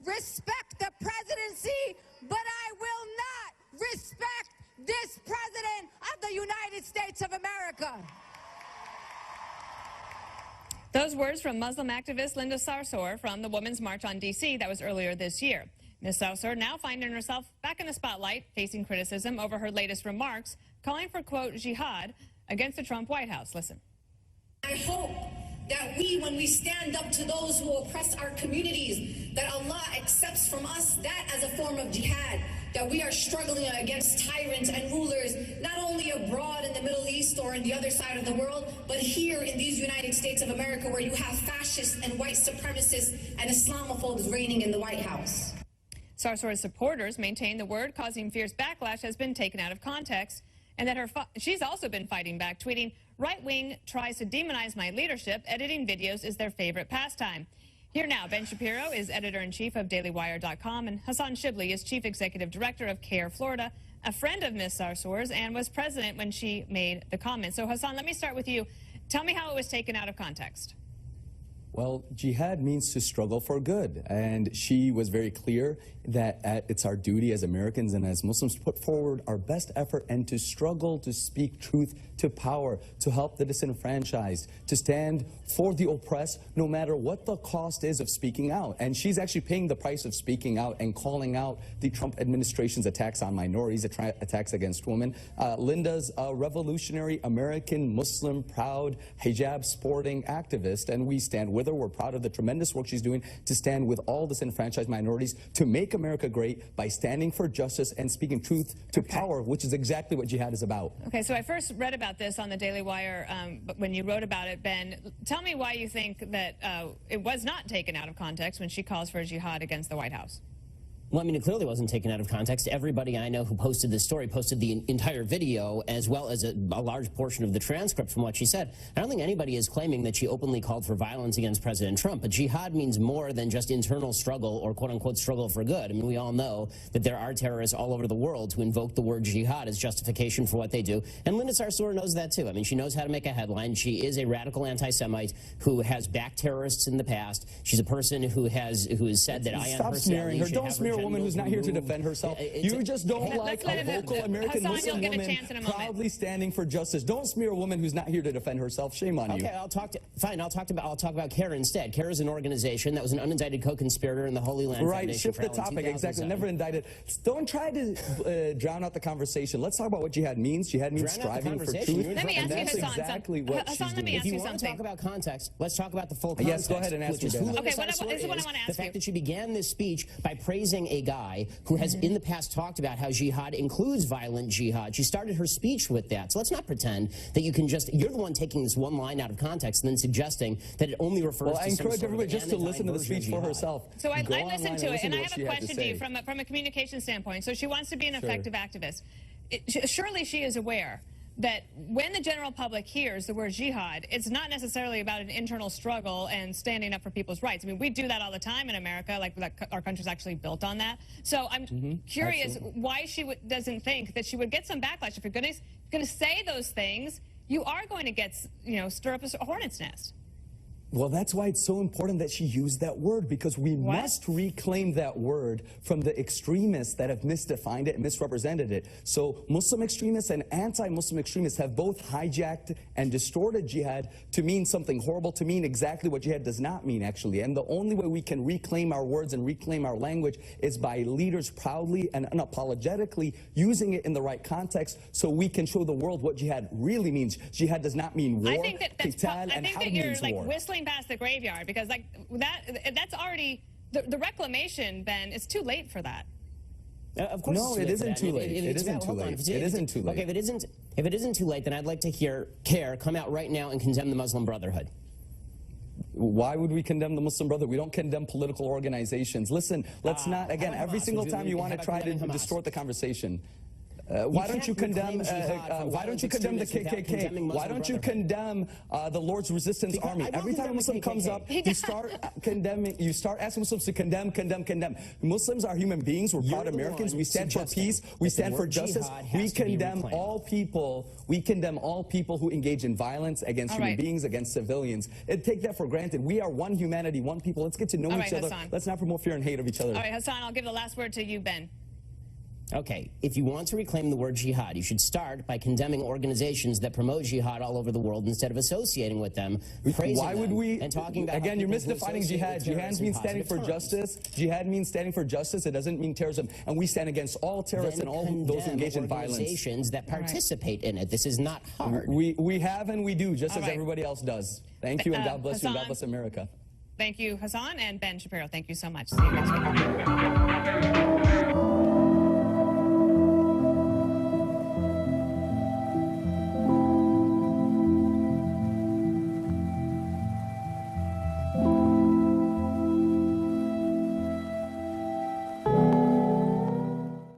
respect the presidency, but I will not respect this president of the United States of America. Those words from Muslim activist Linda Sarsour from the Women's March on D.C. that was earlier this year. Ms. Sarsour now finding herself back in the spotlight, facing criticism over her latest remarks, calling for, quote, jihad against the Trump White House. Listen. I hope that we, when we stand up to those who oppress our communities, that Allah accepts from us that as a form of jihad, that we are struggling against tyrants and rulers, not only abroad in the Middle East or in the other side of the world, but here in these United States of America, where you have fascists and white supremacists and Islamophobes reigning in the White House. Sarsour's supporters maintain the word causing fierce backlash has been taken out of context, and that she's also been fighting back, tweeting, "Right wing tries to demonize my leadership. Editing videos is their favorite pastime." Here now, Ben Shapiro is editor-in-chief of DailyWire.com, and Hassan Shibli is chief executive director of CARE Florida, a friend of Ms. Sarsour's, and was president when she made the comment. So, Hassan, let me start with you. Tell me how it was taken out of context. Well, jihad means to struggle for good, and she was very clear that it's our duty as Americans and as Muslims to put forward our best effort and to struggle to speak truth to power, to help the disenfranchised, to stand for the oppressed, no matter what the cost is of speaking out. And she's actually paying the price of speaking out and calling out the Trump administration's attacks on minorities, attacks against women. Linda's a revolutionary American Muslim, proud, hijab-sporting activist, and we stand with her. We're proud of the tremendous work she's doing to stand with all disenfranchised minorities to make America great by standing for justice and speaking truth to power, which is exactly what jihad is about. Okay, so I first read about this on the Daily Wire, but when you wrote about it, Ben, tell me why you think that it was not taken out of context when she calls for a jihad against the White House. Well, I mean, it clearly wasn't taken out of context. Everybody I know who posted this story posted the entire video as well as a large portion of the transcript from what she said. I don't think anybody is claiming that she openly called for violence against President Trump, but jihad means more than just internal struggle or quote-unquote struggle for good. I mean, we all know that there are terrorists all over the world who invoke the word jihad as justification for what they do, and Linda Sarsour knows that too. I mean, she knows how to make a headline. She is a radical anti-Semite who has backed terrorists in the past. She's a person who has said that I am Stop smearing her. Don't smear a woman who's not here to defend herself. You just don't like a vocal American Muslim woman proudly standing for justice. Don't smear a woman who's not here to defend herself. Shame on you. Okay, fine. I'll talk about CARE instead. CARE is an organization that was an unindicted co-conspirator in the Holy Land Right. Foundation. Shift the topic. Exactly. Never indicted. Don't try to drown out the conversation. Let's talk about what jihad means. Jihad means striving for truth. Let me ask you, that's Hassan, exactly what she's doing. If you want to talk about context, let's talk about the full context. Yes, go ahead and ask me. Okay, this is what I want to ask you. The fact that she began this speech by praising a guy who has in the past talked about how jihad includes violent jihad. She started her speech with that. So let's not pretend that you can just, you're the one taking this one line out of context and then suggesting that it only refers to I encourage everybody just to listen to the speech for herself. So I listened to it, and I have a question to you from a communication standpoint. So she wants to be an effective activist. Surely she is aware that when the general public hears the word jihad, it's not necessarily about an internal struggle and standing up for people's rights. I mean, we do that all the time in America, like our country's actually built on that. So I'm curious why she doesn't think that she would get some backlash. If you're going to say those things, you are going to get, stir up a hornet's nest. Well, that's why it's so important that she used that word, because we must reclaim that word from the extremists that have misdefined it and misrepresented it. So Muslim extremists and anti-Muslim extremists have both hijacked and distorted jihad to mean something horrible, to mean exactly what jihad does not mean, actually. And the only way we can reclaim our words and reclaim our language is by leaders proudly and unapologetically using it in the right context so we can show the world what jihad really means. Jihad does not mean war, qital, and how it means war. Whistling past the graveyard, because that's already the reclamation, Ben. It's too late for that. Of course, no, it isn't too late. It isn't too late. It isn't too late. Okay, if it isn't too late, then I'd like to hear CARE come out right now and condemn the Muslim Brotherhood. Why would we condemn the Muslim Brotherhood? We don't condemn political organizations. Listen, let's not, again, every single time you want to try to distort the conversation. Why don't you condemn? Why don't you condemn the KKK? Why don't you condemn the Lord's Resistance Army? Every time a Muslim comes up, you start condemning. You start asking Muslims to condemn. Muslims are human beings. We're proud Americans. We stand for peace. We stand for justice. We condemn all people. We condemn all people who engage in violence against human beings, against civilians. Take that for granted. We are one humanity, one people. Let's get to know each other. Let's not promote fear and hate of each other. All right, Hassan, I'll give the last word to you, Ben. Okay, if you want to reclaim the word jihad, you should start by condemning organizations that promote jihad all over the world instead of associating with them, praising Why would we? and talking about again, you're misdefining jihad. Jihad means standing for justice. Jihad means standing for justice. It doesn't mean terrorism. And we stand against all terrorists and all those who engage in violence. Organizations that participate in it. This is not hard. We have and we do, just as everybody else does. Thank you, and God bless you, and God bless America. Thank you, Hassan, and Ben Shapiro. Thank you so much. See you next week.